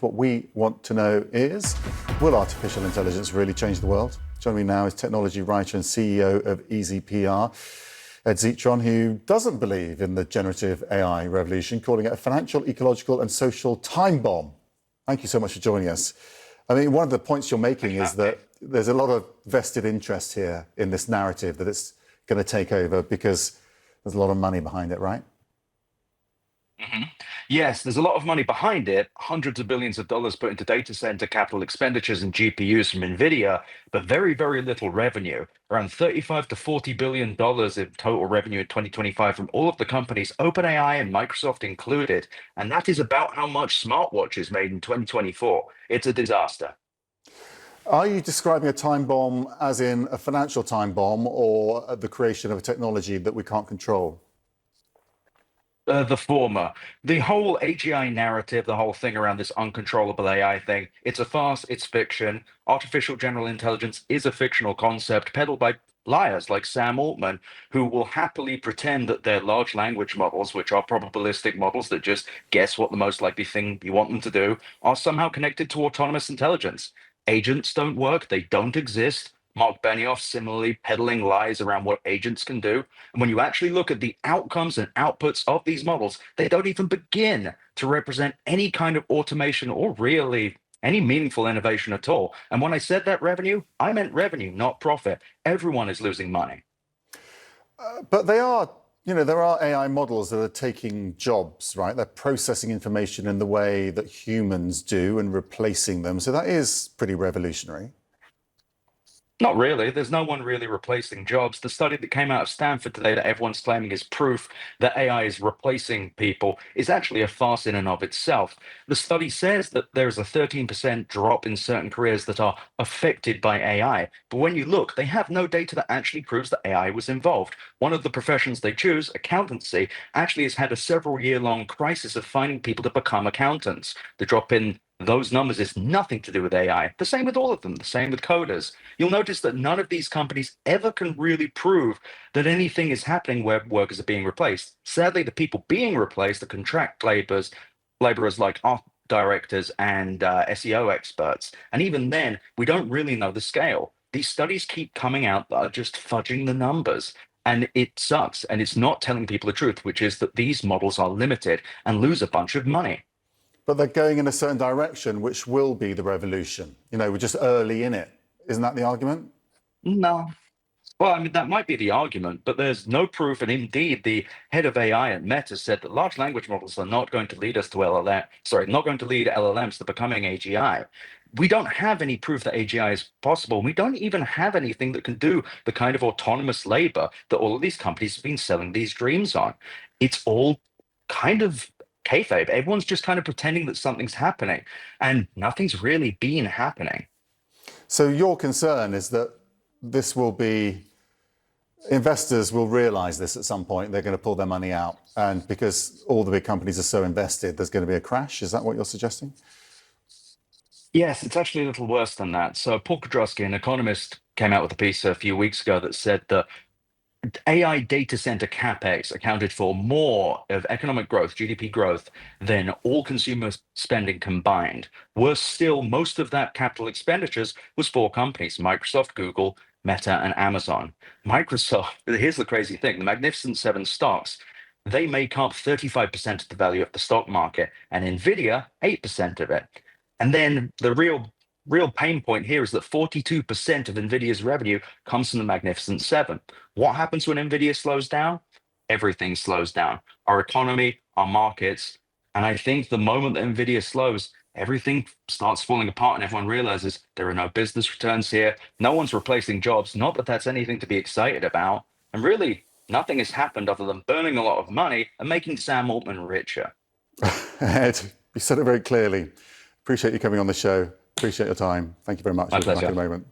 What we want to know is, will artificial intelligence really change the world? Joining me now is technology writer and CEO of EasyPR, Ed Zitron, who doesn't believe in the generative AI revolution, calling it a financial, ecological and social time bomb. Thank you so much for joining us. I mean, one of the points you're making is that there's a lot of vested interest here in this narrative that it's going to take over because there's a lot of money behind it, right? hmm Yes, there's a lot of money behind it, hundreds of billions of dollars put into data center capital expenditures and GPUs from Nvidia, but very, very little revenue. Around 35 to 40 billion dollars in total revenue in 2025 from all of the companies, OpenAI and Microsoft included. And that is about how much smartwatches made in 2024. It's a disaster. Are you describing a time bomb as in a financial time bomb or the creation of a technology that we can't control? The former. The whole AGI narrative, the whole thing around this uncontrollable AI thing, it's a farce, it's fiction. Artificial general intelligence is a fictional concept peddled by liars like Sam Altman, who will happily pretend that their large language models, which are probabilistic models that just guess what the most likely thing you want them to do, are somehow connected to autonomous intelligence. Agents don't work, they don't exist. Mark Benioff similarly peddling lies around what agents can do. And when you actually look at the outcomes and outputs of these models, they don't even begin to represent any kind of automation or really any meaningful innovation at all. And when I said that revenue, I meant revenue, not profit. Everyone is losing money. But they are, there are AI models that are taking jobs, right? They're processing information in the way that humans do and replacing them. So that is pretty revolutionary. Not really. There's no one really replacing jobs. The study that came out of Stanford today that everyone's claiming is proof that AI is replacing people is actually a farce in and of itself. The study says that there is a 13% drop in certain careers that are affected by AI. But when you look, they have no data that actually proves that AI was involved. One of the professions they choose, accountancy, actually has had a several year long crisis of finding people to become accountants. The drop in those numbers is nothing to do with AI. The same with all of them, the same with coders. You'll notice that none of these companies ever can really prove that anything is happening where workers are being replaced. Sadly, the people being replaced are contract laborers like art directors and SEO experts. And even then, we don't really know the scale. These studies keep coming out that are just fudging the numbers. And it sucks. And it's not telling people the truth, which is that these models are limited and lose a bunch of money. But they're going in a certain direction, which will be the revolution. We're just early in it. Isn't that the argument? No. Well, I mean, that might be the argument, but there's no proof. And indeed, the head of AI at Meta said that large language models are not going to lead us to not going to lead LLMs to becoming AGI. We don't have any proof that AGI is possible. We don't even have anything that can do the kind of autonomous labor that all of these companies have been selling these dreams on. It's all kind of kayfabe. Everyone's just kind of pretending that something's happening, and nothing's really been happening. So your concern is that investors will realize this at some point. They're going to pull their money out. And because all the big companies are so invested, there's going to be a crash. Is that what you're suggesting? Yes, it's actually a little worse than that. So Paul Kudrowski, an economist, came out with a piece a few weeks ago that said that AI data center capex accounted for more of economic growth, GDP growth, than all consumer spending combined. Worse still, most of that capital expenditures was for companies, Microsoft, Google, Meta, and Amazon. Microsoft, here's the crazy thing, the Magnificent Seven stocks, they make up 35% of the value of the stock market, and Nvidia, 8% of it. And then the real pain point here is that 42% of Nvidia's revenue comes from the Magnificent Seven. What happens when Nvidia slows down? Everything slows down. Our economy, our markets. And I think the moment that Nvidia slows, everything starts falling apart and everyone realizes there are no business returns here. No one's replacing jobs. Not that that's anything to be excited about. And really, nothing has happened other than burning a lot of money and making Sam Altman richer. Ed, you said it very clearly. Appreciate you coming on the show. Appreciate your time. Thank you very much. My pleasure. Back in a moment.